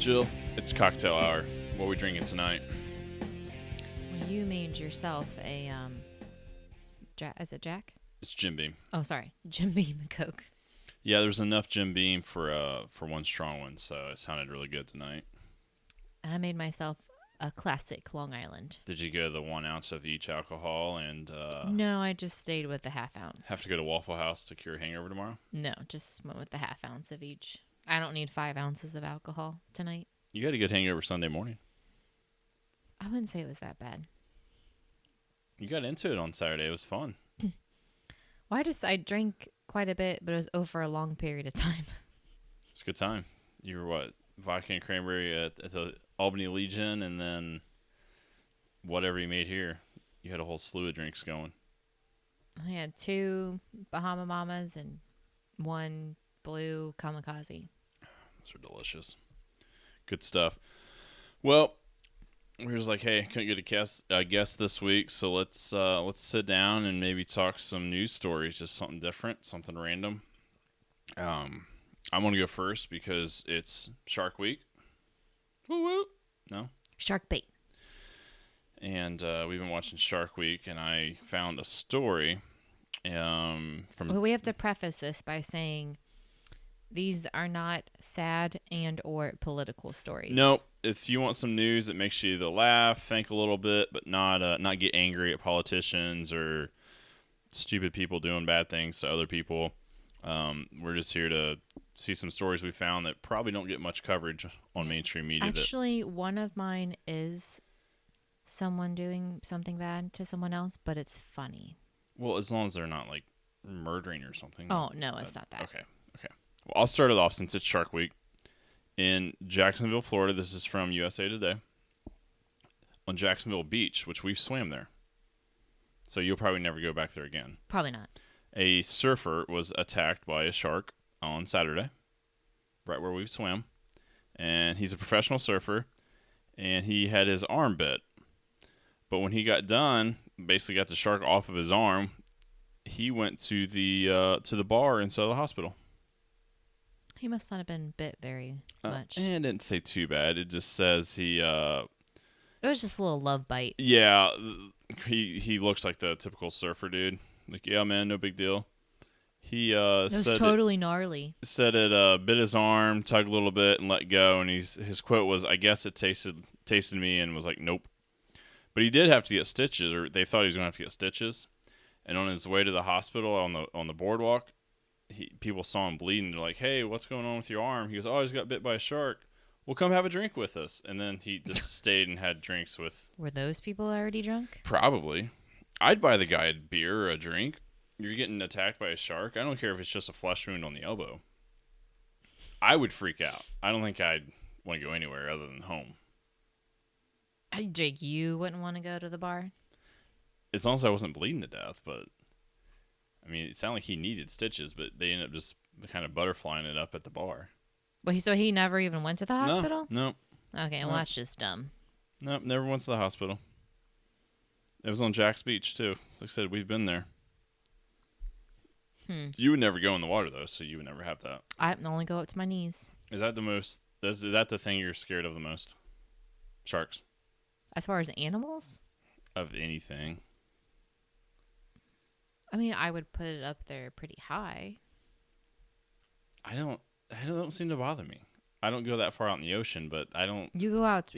Jill, it's cocktail hour. What are we drinking tonight? Well, you made yourself a is it Jack? It's Jim Beam. Oh, sorry, Jim Beam and Coke. Yeah, there's enough Jim Beam for one strong one, so it sounded really good tonight. I made myself a classic Long Island. Did you go the 1 ounce of each alcohol and No, I just stayed with the half ounce. have to go to Waffle House to cure hangover tomorrow? No, just went with the half ounce of each. I don't need 5 ounces of alcohol tonight. You got a good hangover Sunday morning. I wouldn't say it was that bad. You got into it on Saturday. It was fun. Well, I drank quite a bit, but it was over a long period of time. It's a good time. You were what? Vodka and cranberry at the Albany Legion, and then whatever you made here. You had a whole slew of drinks going. I had 2 Bahama Mamas and 1 blue kamikaze. Those are delicious. Good stuff. Well, we were just like, hey, couldn't get a guest this week, so let's sit down and maybe talk some news stories, just something different, something random. I'm gonna go first because it's Shark Week. Woo woo. No. Shark bait. And we've been watching Shark Week, and I found a story from. Well, we have to preface this by saying these are not sad and or political stories. Nope. If you want some news that makes you either laugh, think a little bit, but not get angry at politicians or stupid people doing bad things to other people, we're just here to see some stories we found that probably don't get much coverage on mainstream media. Actually, one of mine is someone doing something bad to someone else, but it's funny. Well, as long as they're not like murdering or something. Oh, no, it's not that. Okay. Well, I'll start it off since it's Shark Week. In Jacksonville, Florida, this is from USA Today. On Jacksonville Beach, which we've swam there. So you'll probably never go back there again. Probably not. A surfer was attacked by a shark on Saturday, right where we swam. And he's a professional surfer, and he had his arm bit. But when he got done, basically got the shark off of his arm, he went to the bar inside of the hospital. He must not have been bit very much. And it didn't say too bad. It just says he... it was just a little love bite. Yeah, he looks like the typical surfer dude. Like, yeah, man, no big deal. He it was totally gnarly. Said it bit his arm, tugged a little bit, and let go. And his quote was, "I guess it tasted me," and was like, "Nope." But he did have to get stitches, or they thought he was going to have to get stitches. And on his way to the hospital on the boardwalk, people saw him bleeding. They're like, "Hey, what's going on with your arm?" He goes, "Oh, I just got bit by a shark. Well, come have a drink with us." And then he just stayed and had drinks with... Were those people already drunk? Probably. I'd buy the guy a beer or a drink. You're getting attacked by a shark. I don't care if it's just a flesh wound on the elbow. I would freak out. I don't think I'd want to go anywhere other than home. Jake, you wouldn't want to go to the bar? As long as I wasn't bleeding to death, but... I mean, it sounded like he needed stitches, but they ended up just kind of butterflying it up at the bar. Well, so he never even went to the hospital? No. Okay, well, that's just dumb. Nope, never went to the hospital. It was on Jack's Beach, too. Like I said, we've been there. You would never go in the water, though, so you would never have that. I only go up to my knees. Is that the thing you're scared of the most? Sharks? As far as animals? Of anything. I mean, I would put it up there pretty high. I don't seem to bother me. I don't go that far out in the ocean, but I don't... You go out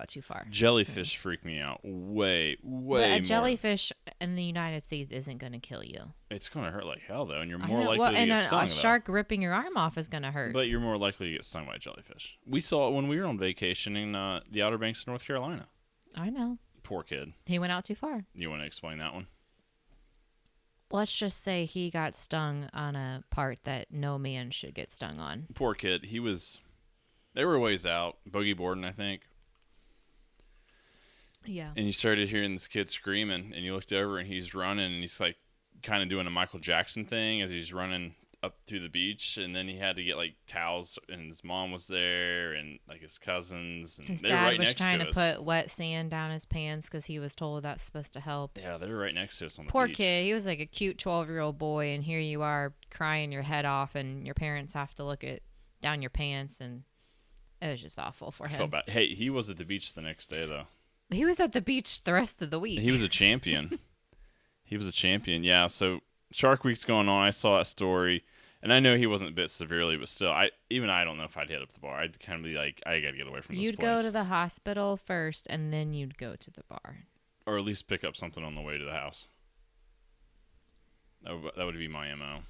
too far. Jellyfish freak me out way more. But a jellyfish in the United States isn't going to kill you. It's going to hurt like hell, though, and you're more likely to get stung, a shark ripping your arm off is going to hurt. But you're more likely to get stung by a jellyfish. We saw it when we were on vacation in the Outer Banks of North Carolina. I know. Poor kid. He went out too far. You want to explain that one? Let's just say he got stung on a part that no man should get stung on. Poor kid. They were a ways out, boogie boarding, I think. Yeah. And you started hearing this kid screaming, and you looked over, and he's running, and he's like kind of doing a Michael Jackson thing as he's running up through the beach, and then he had to get like towels, and his mom was there, and like his cousins, and his they were right next to us. His dad was trying to put wet sand down his pants because he was told that's supposed to help. Yeah, they were right next to us on the Poor beach. kid. He was like a cute 12-year-old boy, and here you are crying your head off, and your parents have to look down your pants, and It was just awful for I him. felt bad. Hey, he was at the beach the next day, though. He was at the beach the rest of the week. He was a champion. He was a champion, yeah. So Shark Week's going on. I saw that story, and I know he wasn't bit severely, but still, I don't know if I'd hit up the bar. I'd kind of be like, I got to get away from this You'd place. go to the hospital first, and then you'd go to the bar. Or at least pick up something on the way to the house. That would be my MO.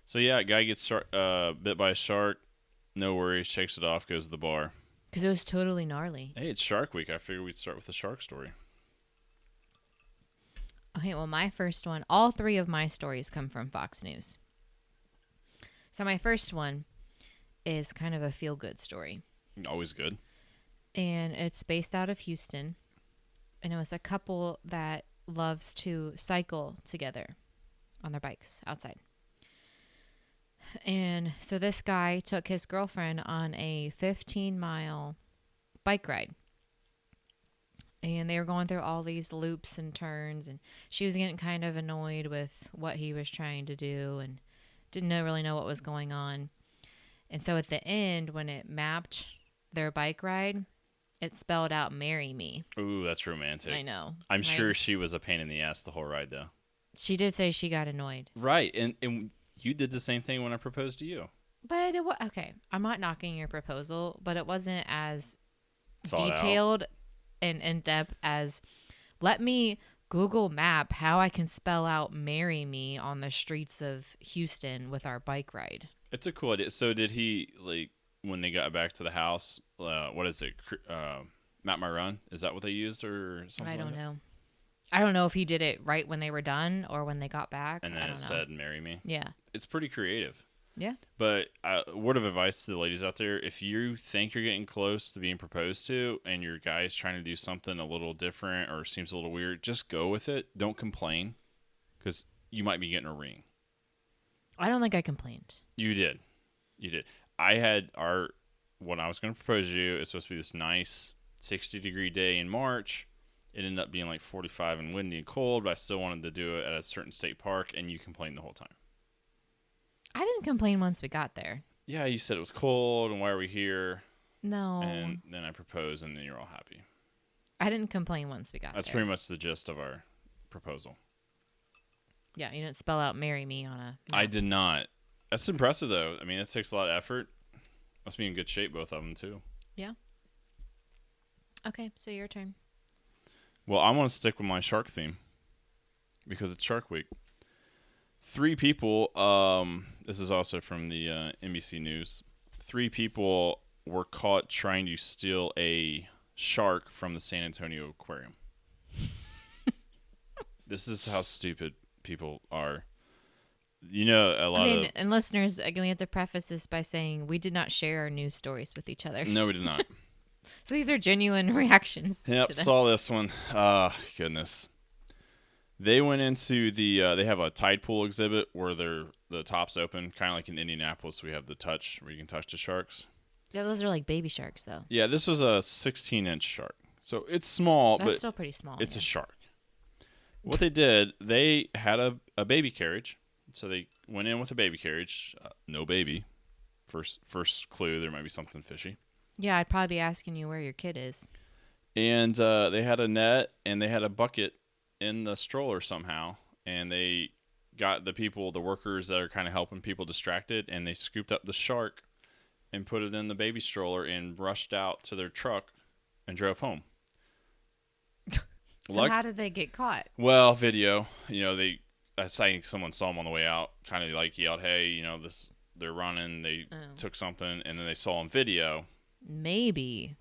So, yeah, a guy gets bit by a shark. No worries. Shakes it off. Goes to the bar. Because it was totally gnarly. Hey, it's Shark Week. I figured we'd start with a shark story. Okay, well, my first one, all three of my stories come from Fox News. So my first one is kind of a feel-good story. Always good. And it's based out of Houston. And it was a couple that loves to cycle together on their bikes outside. And so this guy took his girlfriend on a 15-mile bike ride. And they were going through all these loops and turns, and she was getting kind of annoyed with what he was trying to do and didn't really know what was going on. And so at the end, when it mapped their bike ride, it spelled out "Marry Me." Ooh, that's romantic. I know. I'm sure she was a pain in the ass the whole ride, though. She did say she got annoyed. Right, and you did the same thing when I proposed to you. But it was okay. I'm not knocking your proposal, but it wasn't as Thought detailed and in depth as let me Google map how I can spell out "marry me" on the streets of Houston with our bike ride. It's a cool idea. So did he, like, when they got back to the house, what is it, Map My Run? Is that what they used or something? I don't know. I don't know if he did it right when they were done or when they got back. And then it said "Marry Me." Yeah. It's pretty creative. Yeah. But word of advice to the ladies out there, if you think you're getting close to being proposed to and your guy's trying to do something a little different or seems a little weird, just go with it. Don't complain because you might be getting a ring. I don't think I complained. You did. I had when I was going to propose to you, it's supposed to be this nice 60-degree day in March. It ended up being like 45 and windy and cold, but I still wanted to do it at a certain state park, and you complained the whole time. I didn't complain once we got there. Yeah, you said it was cold, and why are we here? No. And then I proposed, and then you're all happy. I didn't complain once we got there. That's pretty much the gist of our proposal. Yeah, you didn't spell out "marry me" on a map. I did not. That's impressive, though. I mean, it takes a lot of effort. Must be in good shape, both of them, too. Yeah. Okay, so your turn. Well, I want to stick with my shark theme because it's Shark Week. 3 people, this is also from the NBC News. 3 people were caught trying to steal a shark from the San Antonio Aquarium. This is how stupid people are. You know, and listeners, again, we have to preface this by saying we did not share our news stories with each other. No, we did not. So these are genuine reactions. Yep, saw this one. Goodness. They went into they have a tide pool exhibit where the top's open, kind of like in Indianapolis. We have the touch where you can touch the sharks. Yeah, those are like baby sharks, though. Yeah, this was a 16-inch shark. So it's small, That's but still pretty small. it's a shark. What they did, they had a baby carriage. So they went in with a baby carriage. No baby. First clue, there might be something fishy. Yeah, I'd probably be asking you where your kid is. And they had a net, and they had a bucket in the stroller somehow. And they got the workers that are kind of helping people distracted, and they scooped up the shark and put it in the baby stroller and rushed out to their truck and drove home. So how did they get caught? Well, video. You know, I think someone saw them on the way out, kind of like yelled, "Hey, you know, they're running." They took something, and then they saw on video. Maybe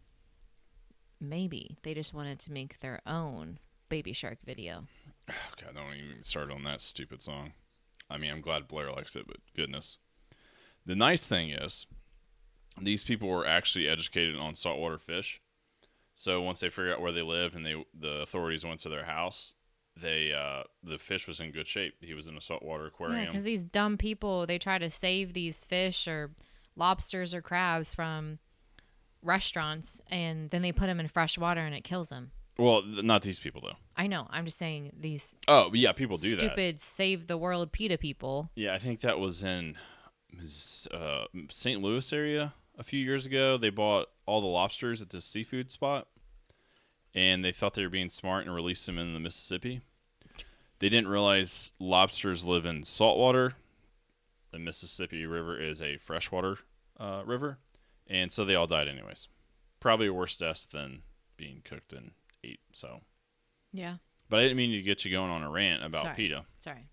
they just wanted to make their own baby shark video. God, don't even start on that stupid song. I mean, I'm glad Blair likes it, but goodness. The nice thing is, these people were actually educated on saltwater fish. So once they figured out where they lived and the authorities went to their house, the fish was in good shape. He was in a saltwater aquarium. Yeah, because these dumb people, they try to save these fish or lobsters or crabs from restaurants, and then they put them in fresh water and it kills them. Well, not these people, though. I know. I'm just saying these. Oh, yeah, people do that. Stupid save the world PETA people. Yeah, I think that was in St. Louis area. a few years ago. They bought all the lobsters at this seafood spot, and they thought they were being smart and released them in the Mississippi. They didn't realize lobsters live in saltwater. The Mississippi River is a freshwater river, and so they all died anyways. Probably a worse death than being cooked and ate. So, Yeah. but I didn't mean to get you going on a rant about PETA. Sorry.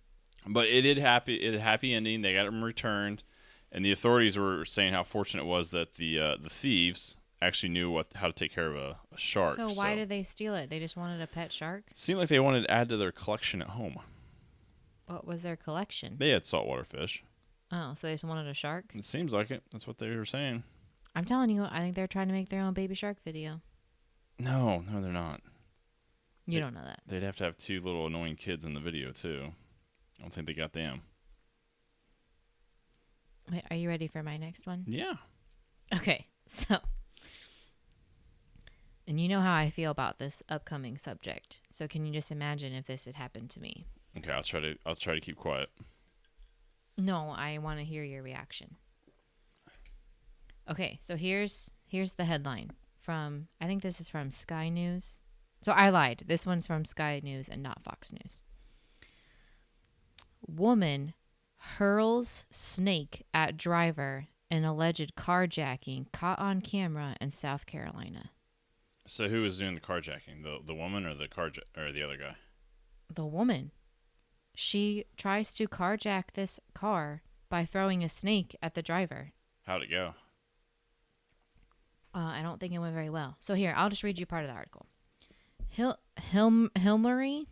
But it had a happy ending. They got them returned, and the authorities were saying how fortunate it was that the thieves actually knew how to take care of a shark. So why did they steal it? They just wanted a pet shark? Seemed like they wanted to add to their collection at home. What was their collection? They had saltwater fish. Oh, so they just wanted a shark? It seems like it. That's what they were saying. I'm telling you, I think they're trying to make their own baby shark video. No, they're not. You don't know that. They'd have to have 2 little annoying kids in the video, too. I don't think they got them. Wait, are you ready for my next one? Yeah. Okay, so... And you know how I feel about this upcoming subject. So can you just imagine if this had happened to me? Okay, I'll try to keep quiet. No, I want to hear your reaction. Okay, so here's the headline from, I think this is from Sky News. So I lied. This one's from Sky News and not Fox News. Woman hurls snake at driver in alleged carjacking caught on camera in South Carolina. So who was doing the carjacking? The woman or or the other guy? The woman. She tries to carjack this car by throwing a snake at the driver. How'd it go? I don't think it went very well. So here, I'll just read you part of the article. Hilmery?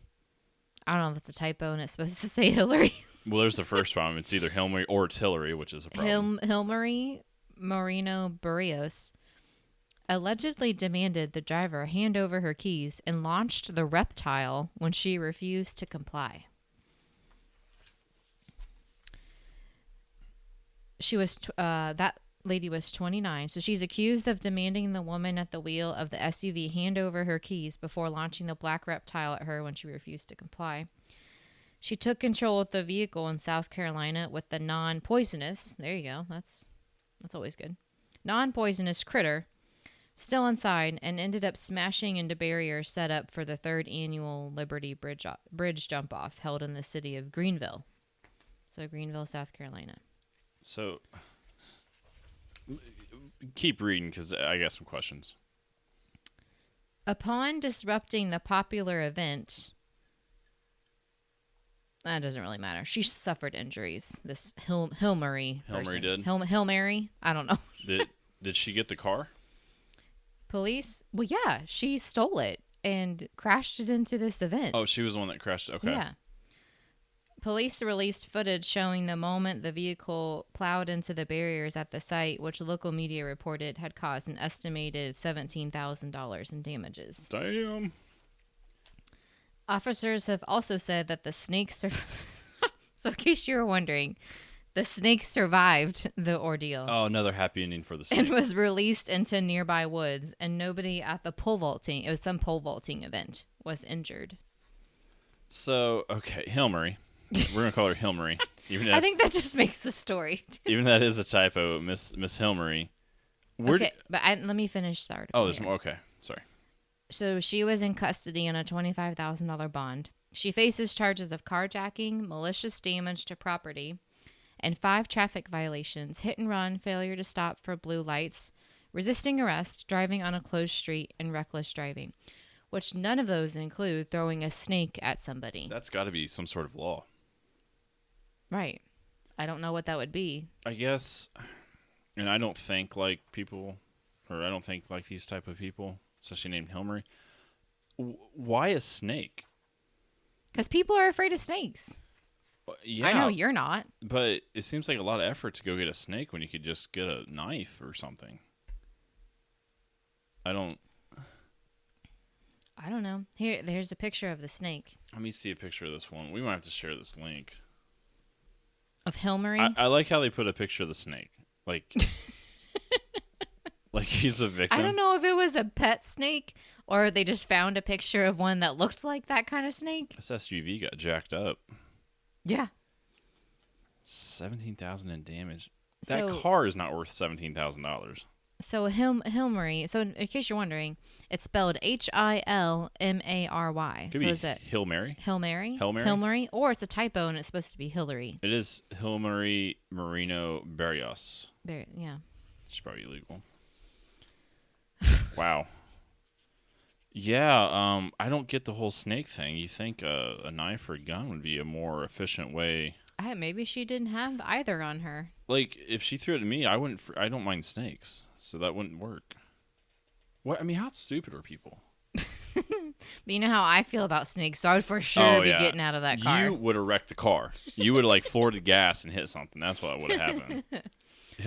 I don't know if it's a typo and it's supposed to say Hillary. Well, there's the first problem. It's either Hillary or it's Hillary, which is a problem. Hilmery Moreno Barrios allegedly demanded the driver hand over her keys and launched the reptile when she refused to comply. That lady was 29, so she's accused of demanding the woman at the wheel of the SUV hand over her keys before launching the black reptile at her when she refused to comply. She took control of the vehicle in South Carolina with the non-poisonous, there you go, that's always good, non-poisonous critter still inside and ended up smashing into barriers set up for the 3rd annual Liberty Bridge jump-off held in the city of Greenville. So Greenville, South Carolina. So keep reading because I got some questions. Upon disrupting the popular event, that doesn't really matter. She suffered injuries. This Hilmery person. Did? Hilmery? I don't know. Did she get the car? Police? Well, yeah. She stole it and crashed it into this event. Oh, she was the one that crashed. Okay. Yeah. Police released footage showing the moment the vehicle plowed into the barriers at the site, which local media reported had caused an estimated $17,000 in damages. Damn. Officers have also said that the snake so in case you were wondering, the snake survived the ordeal. Oh, another happy ending for the snake. And was released into nearby woods, and nobody at the pole vaulting, it was some pole vaulting event, was injured. So, okay, Hilmery. We're going to call her Hilmery. I think that just makes the story. Even that is a typo, Miss Hilmery. Okay, but let me finish the article. Oh, there's more. Okay, sorry. So she was in custody on a $25,000 bond. She faces charges of carjacking, malicious damage to property, and 5 traffic violations: hit and run, failure to stop for blue lights, resisting arrest, driving on a closed street, and reckless driving, which none of those include throwing a snake at somebody. That's got to be some sort of law. Right. I don't know what that would be. I guess, and I don't think like people, or I don't think like these type of people, especially named Hilmery. Why a snake? Because people are afraid of snakes. Yeah. I know you're not. But it seems like a lot of effort to go get a snake when you could just get a knife or something. I don't know. There's a picture of the snake. Let me see a picture of this one. We might have to share this link. Of Hilmery? I like how they put a picture of the snake. Like, like he's a victim. I don't know if it was a pet snake or they just found a picture of one that looked like that kind of snake. This SUV got jacked up. Yeah. 17,000 in damage. That So car is not worth $17,000. Hilmary. So in case you're wondering, it's spelled Hilmary. Could So be is it Hill Mary. Hilmary? Hilmary? Hilmary, or it's a typo and it's supposed to be Hillary. It is Hilmary Marino Barrios. Yeah. It's probably illegal. Wow. Yeah, I don't get the whole snake thing. You think a knife or a gun would be a more efficient way? Maybe she didn't have either on her. Like, if she threw it at me, I wouldn't. I don't mind snakes, so that wouldn't work. What? I mean, how stupid are people? But you know how I feel about snakes, so I would for sure be getting out of that car. You would have wrecked the car. You would have like floored the gas and hit something. That's what would have happened.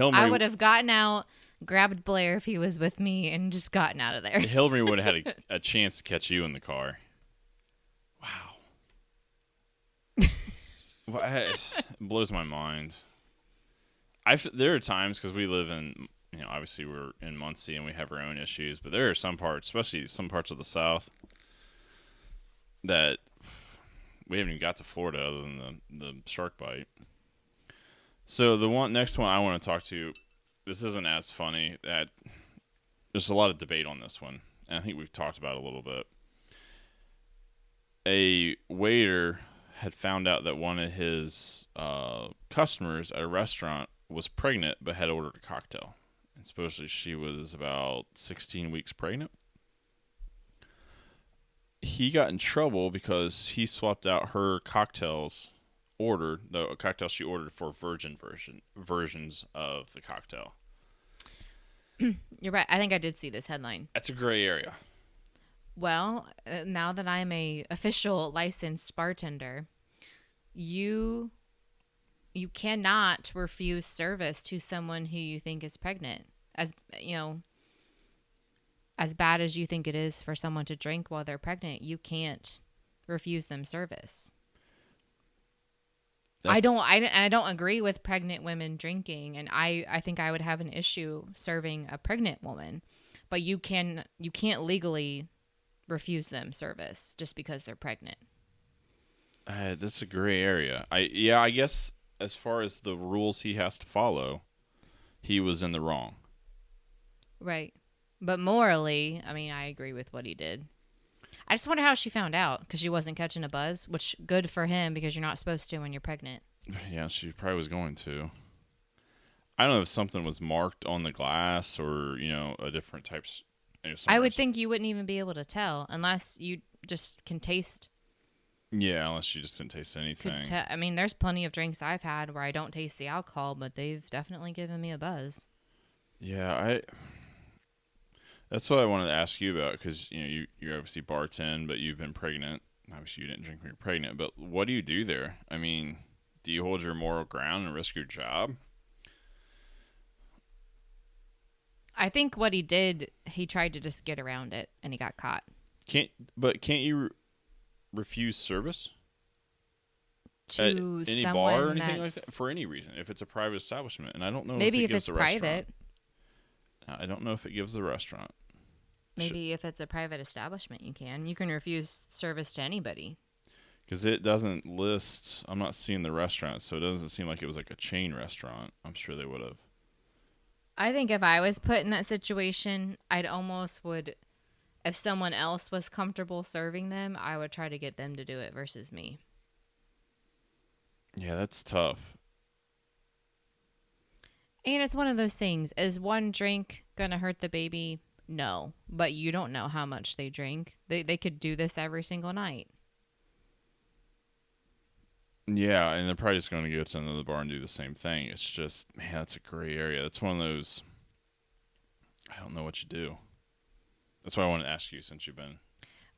I would have gotten out, grabbed Blair if he was with me, and just gotten out of there. Hillary would have had a chance to catch you in the car. Wow. It blows my mind. There are times, because we live in, obviously we're in Muncie and we have our own issues, but there are some parts, especially some parts of the South, that we haven't even got to Florida other than the shark bite. So the next one I want to talk to, this isn't as funny. There's a lot of debate on this one, and I think we've talked about it a little bit. A waiter had found out that one of his customers at a restaurant was pregnant but had ordered a cocktail. And supposedly she was about 16 weeks pregnant. He got in trouble because he swapped out her cocktails the cocktail she ordered for versions of the cocktail. You're right. I think I did see this headline. That's a gray area. Well, now that I'm a official licensed bartender, you cannot refuse service to someone who you think is pregnant. As bad as you think it is for someone to drink while they're pregnant, you can't refuse them service. I don't agree with pregnant women drinking, and I think I would have an issue serving a pregnant woman, but you can't legally refuse them service just because they're pregnant. That's a gray area. I guess as far as the rules he has to follow, he was in the wrong. Right. But morally, I mean, I agree with what he did. I just wonder how she found out, because she wasn't catching a buzz, which good for him, because you're not supposed to when you're pregnant. Yeah, she probably was going to. I don't know if something was marked on the glass or, a different type. I would think you wouldn't even be able to tell unless you just can taste. Yeah, unless you just didn't taste anything. I mean, there's plenty of drinks I've had where I don't taste the alcohol, but they've definitely given me a buzz. Yeah, that's what I wanted to ask you about, because you obviously bartend, but you've been pregnant. Obviously, you didn't drink when you're pregnant, but what do you do there? I mean, do you hold your moral ground and risk your job? I think what he did, he tried to just get around it, and he got caught. Can't you refuse service to at any bar or anything like that for any reason if it's a private establishment? And I don't know maybe if it's private. I don't know if it gives the restaurant. Maybe if it's a private establishment, you can refuse service to anybody. Because it doesn't list. I'm not seeing the restaurant, so it doesn't seem like it was like a chain restaurant. I'm sure they would have. I think if I was put in that situation, if someone else was comfortable serving them, I would try to get them to do it versus me. Yeah, that's tough. And it's one of those things. Is one drink going to hurt the baby? No. But you don't know how much they drink. They could do this every single night. Yeah, and they're probably just going to go to another bar and do the same thing. It's just, man, that's a gray area. That's one of those, I don't know what you do. That's why I wanted to ask you, since you've been.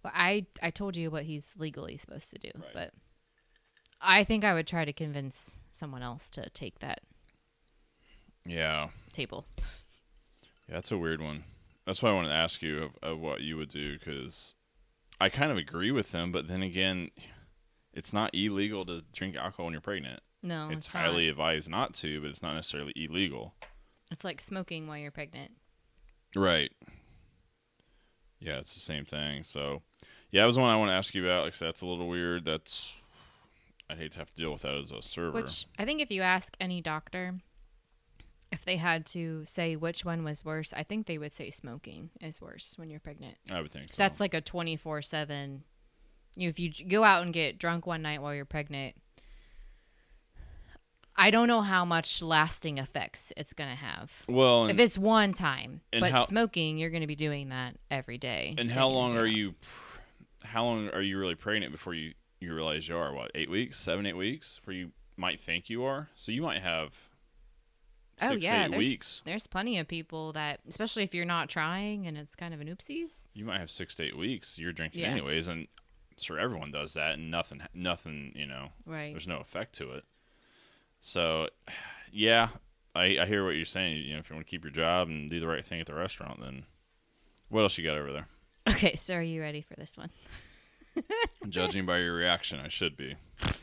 Well, I told you what he's legally supposed to do. Right. But I think I would try to convince someone else to take that table. Yeah, that's a weird one. That's why I wanted to ask you of what you would do, because I kind of agree with him, but then again, it's not illegal to drink alcohol when you're pregnant. No, it's highly advised not to, but it's not necessarily illegal. It's like smoking while you're pregnant. Right. Yeah, it's the same thing. So, yeah, that was one I want to ask you about. Like I said, that's a little weird. I'd hate to have to deal with that as a server. Which I think if you ask any doctor, if they had to say which one was worse, I think they would say smoking is worse when you're pregnant. I would think so. That's like a 24/7. If you go out and get drunk one night while you're pregnant, I don't know how much lasting effects it's going to have. Well, if it's one time, and but smoking, you're going to be doing that every day. And how long are you really pregnant before you realize you are? What, 8 weeks, 7, 8 weeks, where you might think you are? So you might have 6 to 8 weeks. There's plenty of people that, especially if you're not trying and it's kind of an oopsies. You might have 6 to 8 weeks. You're drinking anyways, and sure, everyone does that, and nothing, right? There's no effect to it. So, yeah, I hear what you're saying. If you want to keep your job and do the right thing at the restaurant, then what else you got over there? Okay, so are you ready for this one? Judging by your reaction, I should be.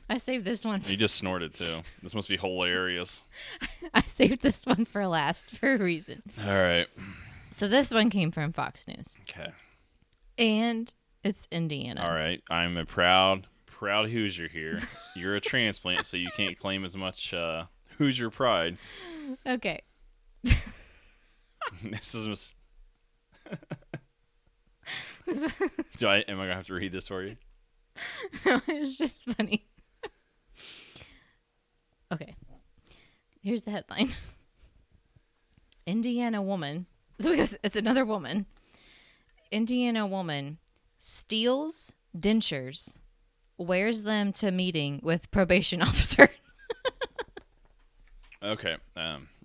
I saved this one. You just snorted, too. This must be hilarious. I saved this one for last for a reason. All right. So this one came from Fox News. Okay. And it's Indiana. All right. I'm a proud Hoosier here. You're a transplant, so you can't claim as much Hoosier pride. Okay. This is... Am I gonna have to read this for you? No, it's just funny. Okay. Here's the headline. Indiana woman. So it's another woman. Indiana woman steals dentures, wears them to meeting with probation officer. Okay.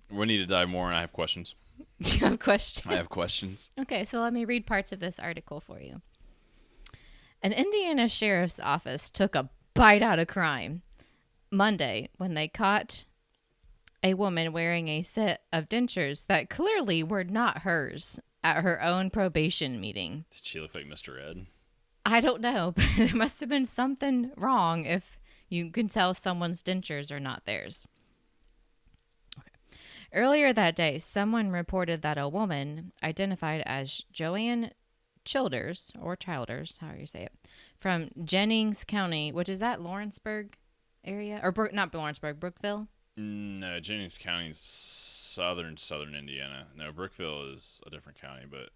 We need to dive more, and I have questions. Do you have questions? I have questions. Okay, so let me read parts of this article for you. An Indiana sheriff's office took a bite out of crime Monday when they caught a woman wearing a set of dentures that clearly were not hers at her own probation meeting. Did she look like Mr. Ed? I don't know, but there must have been something wrong if you can tell someone's dentures are not theirs. Earlier that day, someone reported that a woman identified as Joanne Childers, however you say it, from Jennings County, which is that Lawrenceburg area? Or not Lawrenceburg, Brookville? No, Jennings County is southern Indiana. No, Brookville is a different county, but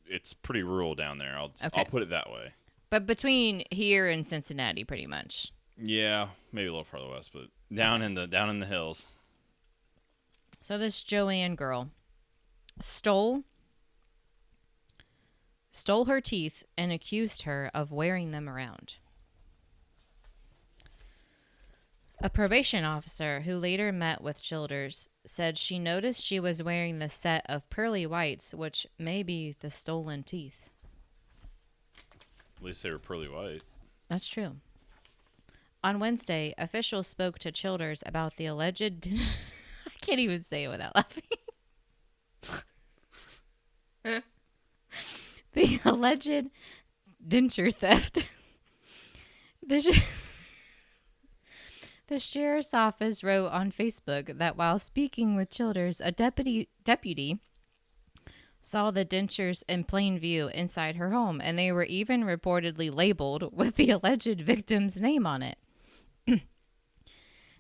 it's pretty rural down there. I'll put it that way. But between here and Cincinnati, pretty much. Yeah, maybe a little farther west, but down in the hills. So this Joanne girl stole her teeth and accused her of wearing them around. A probation officer who later met with Childers said she noticed she was wearing the set of pearly whites, which may be the stolen teeth. At least they were pearly white. That's true. On Wednesday, officials spoke to Childers about the alleged... I can't even say it without laughing. The alleged denture theft. The sheriff's office wrote on Facebook that while speaking with Childers, a deputy saw the dentures in plain view inside her home, and they were even reportedly labeled with the alleged victim's name on it.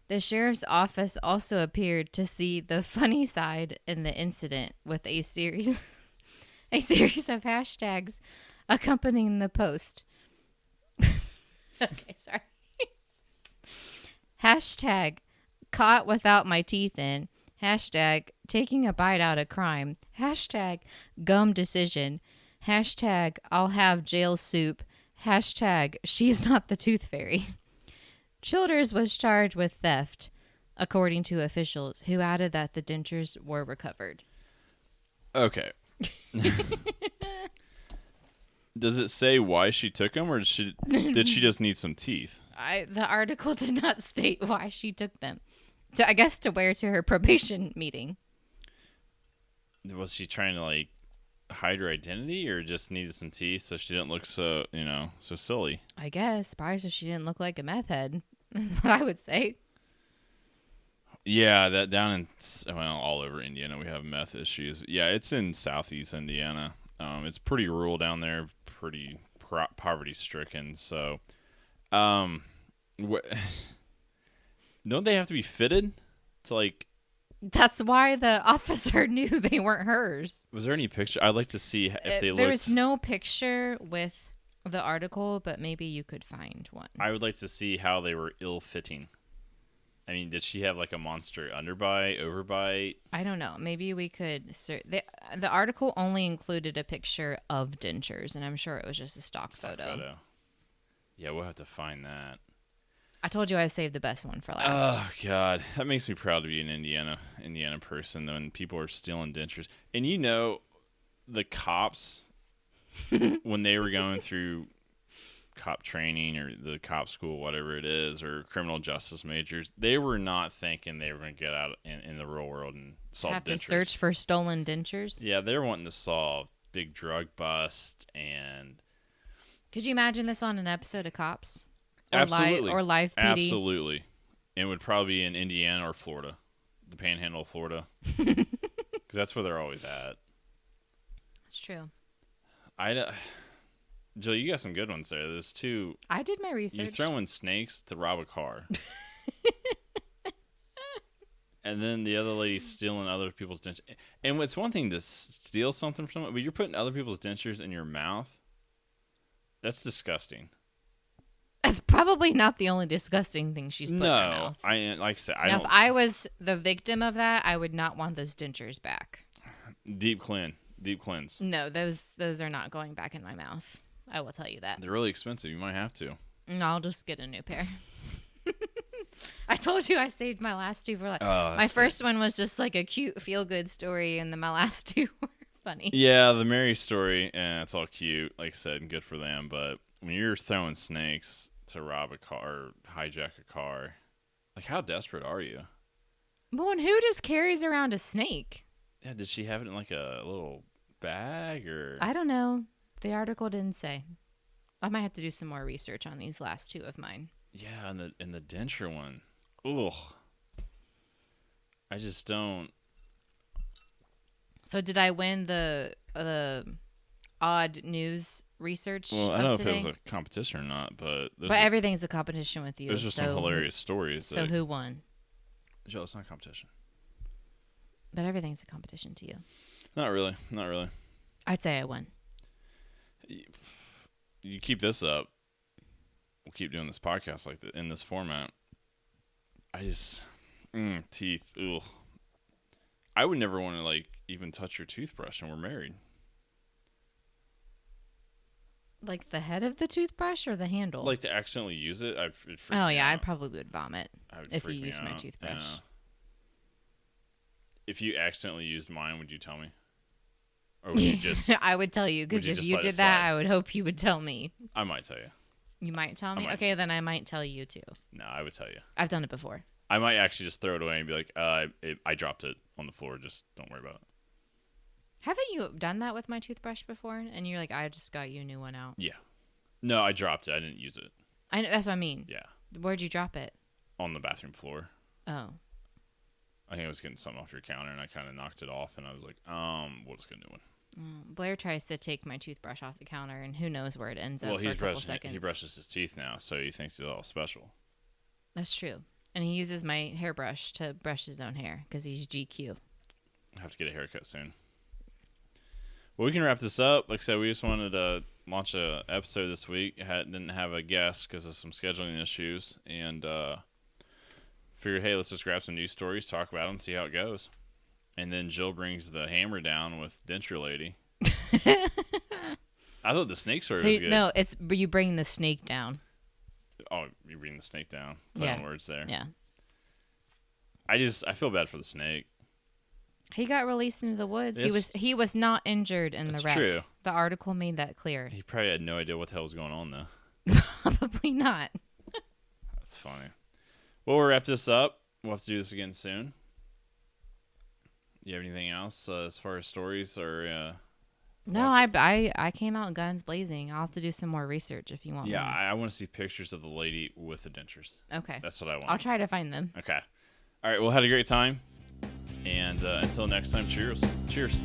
The sheriff's office also appeared to see the funny side in the incident with a series of hashtags accompanying the post. Okay, sorry. Hashtag caught without my teeth in. Hashtag taking a bite out of crime. Hashtag gum decision. Hashtag I'll have jail soup. Hashtag she's not the tooth fairy. Childers was charged with theft, according to officials, who added that the dentures were recovered. Okay. Does it say why she took them, or did she just need some teeth? The article did not state why she took them. So I guess to wear to her probation meeting. Was she trying to hide her identity, or just needed some teeth so she didn't look so silly? I guess probably so she didn't look like a meth head. Is what I would say. Yeah, that down in all over Indiana we have meth issues. Yeah, it's in southeast Indiana. It's pretty rural down there, pretty poverty stricken. So, don't they have to be fitted to That's why the officer knew they weren't hers. Was there any picture? I'd like to see if they looked. There was no picture with the article, but maybe you could find one. I would like to see how they were ill-fitting. I mean, did she have like a monster underbite, overbite? I don't know. Maybe we could. The article only included a picture of dentures, and I'm sure it was just a stock photo. Yeah, we'll have to find that. I told you I saved the best one for last. Oh God, that makes me proud to be an Indiana person. When people are stealing dentures, and you know, the cops when they were going through cop training or the cop school, whatever it is, or criminal justice majors, they were not thinking they were going to get out in the real world and solve Have dentures. to search for stolen dentures. Yeah, they were wanting to solve big drug bust and. Could you imagine this on an episode of Cops? Absolutely. Or live PD? Absolutely. It would probably be in Indiana or Florida, the Panhandle of Florida, because that's where they're always at. It's true. Jill, you got some good ones there. There's two. I did my research. You're throwing snakes to rob a car. And then the other lady's stealing other people's dentures. And it's one thing to steal something from someone, but you're putting other people's dentures in your mouth. That's disgusting. That's probably not the only disgusting thing she's put in her mouth. Like I said, If I was the victim of that, I would not want those dentures back. Deep cleanse. No, those are not going back in my mouth. I will tell you that. They're really expensive. You might have to. No, I'll just get a new pair. I told you I saved my last two for like. My first one was just like a cute feel-good story, and then my last two were funny. Yeah, the Mary story, it's all cute, like I said, and good for them. But when you're throwing snakes to rob a car, or hijack a car, like how desperate are you? Well, and who just carries around a snake? Yeah, did she have it in like a little bag or? I don't know. The article didn't say. I might have to do some more research on these last two of mine. Yeah, and the denture one. Ugh. I just don't. So did I win the odd news research? Well, I don't know today? if it was a competition or not, but everything's a competition with you. There's just some hilarious stories. So who won? Joe, it's not a competition. But everything's a competition to you. Not really. I'd say I won. You keep this up, we'll keep doing this podcast like in this format. I just teeth. Ugh. I would never want to like even touch your toothbrush, and we're married. Like the head of the toothbrush or the handle? Like to accidentally use it. It'd freak me yeah, out. I probably would vomit if you used my toothbrush. Yeah. If you accidentally used mine, would you tell me? Or would you just? I would tell you, because if you did that, I would hope you would tell me. I might tell you. You might tell me? Okay, then I might tell you too. No, I would tell you. I've done it before. I might actually just throw it away and be like, I dropped it on the floor. Just don't worry about it. Haven't you done that with my toothbrush before? And you're like, I just got you a new one out. Yeah. No, I dropped it. I didn't use it. That's what I mean. Yeah. Where'd you drop it? On the bathroom floor. Oh. I think I was getting something off your counter, and I kind of knocked it off, and I was like, we'll just get a new one. Blair tries to take my toothbrush off the counter, and who knows where it ends up. Well, he brushes his teeth now, so he thinks he's all special. That's true. And he uses my hairbrush to brush his own hair because he's GQ. I have to get a haircut soon. Well, we can wrap this up. Like I said, we just wanted to launch a episode this week. Didn't have a guest because of some scheduling issues, and figured, hey, let's just grab some news stories, talk about them, see how it goes. And then Jill brings the hammer down with Denture Lady. I thought the snake story was good. No, it's you bring the snake down. Oh, you bring the snake down. Play on words there. Yeah. I feel bad for the snake. He got released into the woods. He was not injured in the wreck. True. The article made that clear. He probably had no idea what the hell was going on, though. Probably not. That's funny. Well, we'll wrap this up. We'll have to do this again soon. You have anything else as far as stories or? No, I came out guns blazing. I'll have to do some more research if you want. Yeah, I want to see pictures of the lady with the dentures. Okay, that's what I want. I'll try to find them. Okay, all right. Well, had a great time, and until next time, cheers. Cheers.